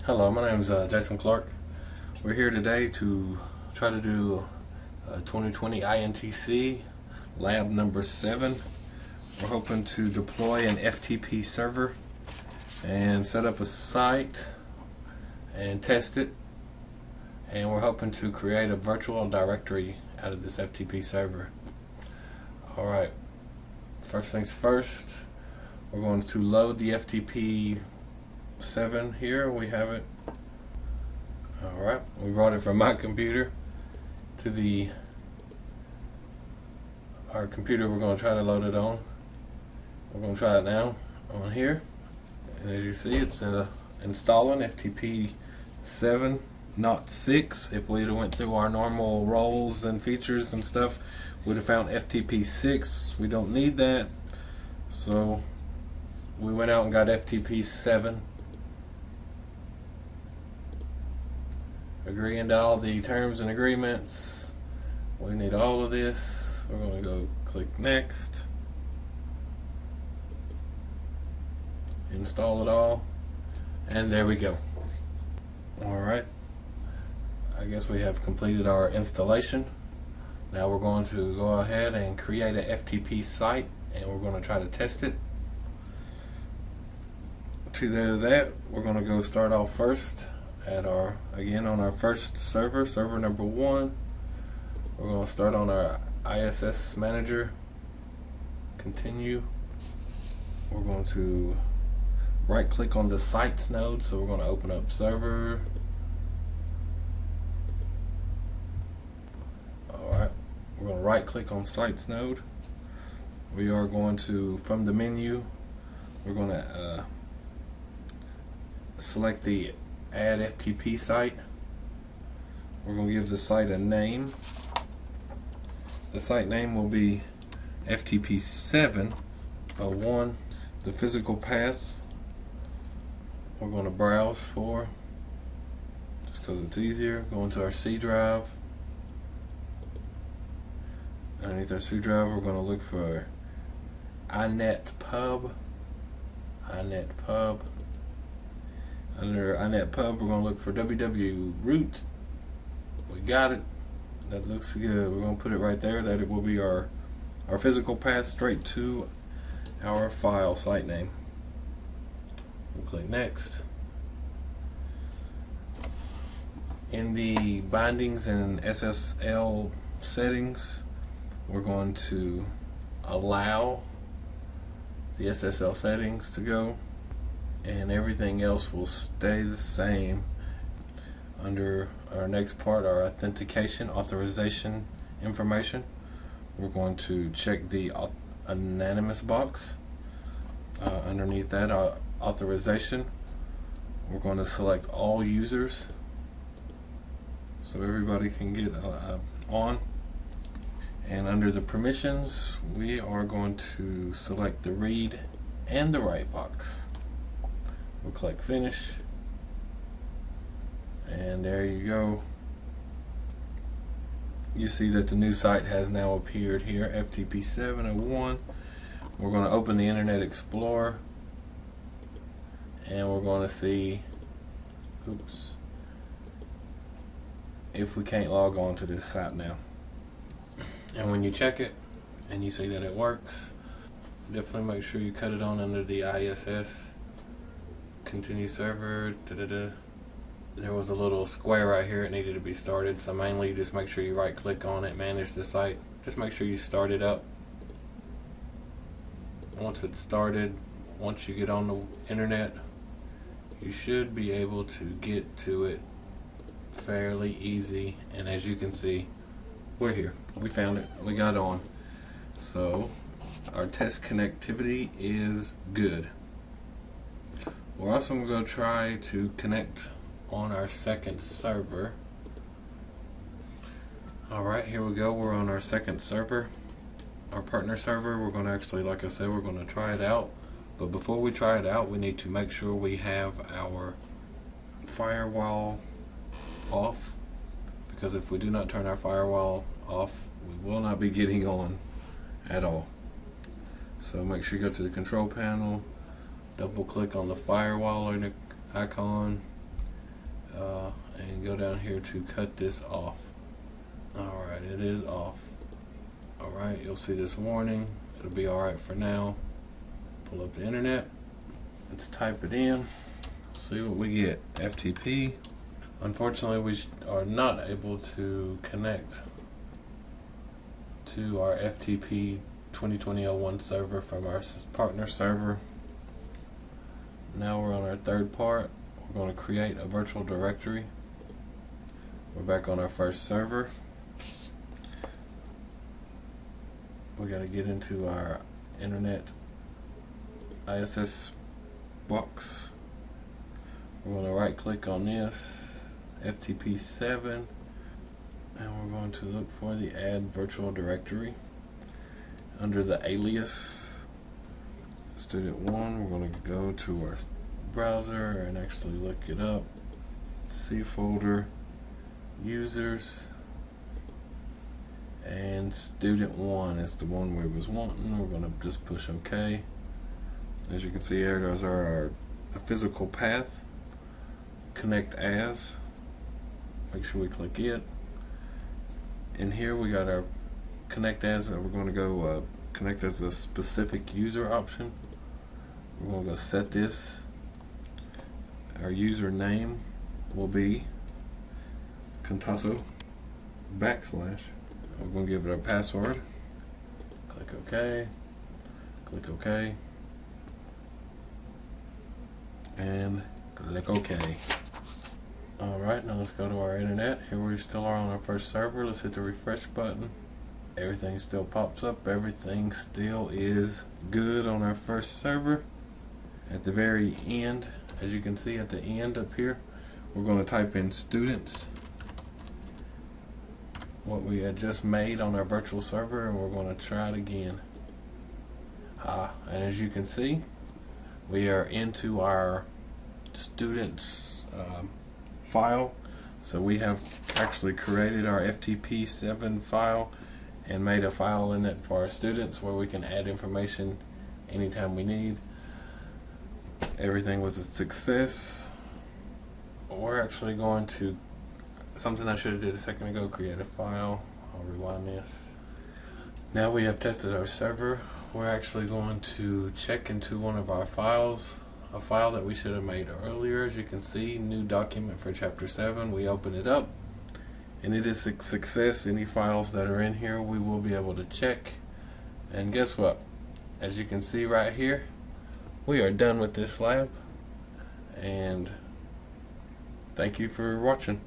Hello, my name is Jason Clark. We're here today to try to do 2020 INTC lab number 7. We're hoping to deploy an FTP server and set up a site and test it. And we're hoping to create a virtual directory out of this FTP server. Alright, first things first, we're going to load the FTP 7 here. We have it. Alright, we brought it from my computer to our computer we're going to try to load it on. We're going to try it now on here. And as you see, it's installing FTP 7, not 6. If we'd have went through our normal roles and features and stuff, we'd have found FTP 6. We don't need that. So we went out and got FTP 7. Agreeing to all the terms and agreements. We need all of this. We're going to go click next. Install it all. And there we go. Alright. I guess we have completed our installation. Now we're going to go ahead and create an FTP site, and we're going to try to test it. To do that, we're going to go start off first at on our first server number 1. We're going to start on our ISS manager. Continue. We're going to right click on the sites node, so we're going to open up server. Alright, we're going to right click on sites node. We are going to, from the menu, we're going to select the add FTP site. We're going to give the site a name. The site name will be FTP701. The physical path we're going to browse for, just because it's easier. Go into our C drive. Underneath our C drive, we're going to look for INET pub. Under INET pub, we're going to look for www root. We got it. That looks good. We're going to put it right there. That it will be our physical path straight to our file site name. We'll click next. In the bindings and SSL settings, we're going to allow the SSL settings to go, and everything else will stay the same. Under our next part, our authorization information, we're going to check the anonymous box. Underneath that authorization, we're going to select all users so everybody can get on. And under the permissions, we are going to select the read and the write box. We'll click finish, and there you go. You see that the new site has now appeared here, FTP 701. We're going to open the Internet Explorer, and we're going to see, if we can't log on to this site now. And when you check it and you see that it works, definitely make sure you cut it on under the ISS. Continue server. There was a little square right here. It needed to be started, so mainly just make sure you right click on it, manage the site. Just make sure you start it up. Once it's started, once you get on the internet, you should be able to get to it fairly easy. And as you can see, we're here. We found it. We got on. So our test connectivity is good. We're also going to try to connect on our second server. Alright, here we go. We're on our second server, our partner server. We're going to actually, like I said, we're going to try it out. But before we try it out, we need to make sure we have our firewall off, because if we do not turn our firewall off, we will not be getting on at all. So make sure you go to the control panel, double click on the firewall icon, and go down here to cut this off. Alright, it is off. Alright, you'll see this warning. It'll be alright for now. Pull up the internet. Let's type it in. See what we get. FTP. Unfortunately, we are not able to connect to our FTP 2020-01 server from our partner server. Now we're on our third part. We're going to create a virtual directory. We're back on our first server. We got to get into our internet ISS box. We're going to right click on this, FTP7, and we're going to look for the add virtual directory. Under the alias student 1, we're going to go to our browser and actually look it up. C folder, users, and student 1 is the one we was wanting. We're going to just push OK. As you can see, here goes our physical path. Connect as. Make sure we click it. In here we got our connect as. We're going to go connect as a specific user option. We're going to go set this. Our username will be Contasso / We're going to give it our password. Click OK. Click OK. And click OK. Alright, now let's go to our internet. Here we still are on our first server. Let's hit the refresh button. Everything still pops up. Everything still is good on our first server. At the very end, as you can see at the end up here, we're going to type in students, what we had just made on our virtual server, and we're going to try it again. And as you can see, we are into our students file. So we have actually created our FTP7 file and made a file in it for our students where we can add information anytime we need. Everything was a success. We're actually going to, something I should have did a second ago, create a file. I'll rewind this. Now we have tested our server. We're actually going to check into one of our files, a file that we should have made earlier. As you can see, new document for chapter 7. We open it up and it is a success. Any files that are in here we will be able to check, and guess what, as you can see right here, we are done with this lab, and thank you for watching.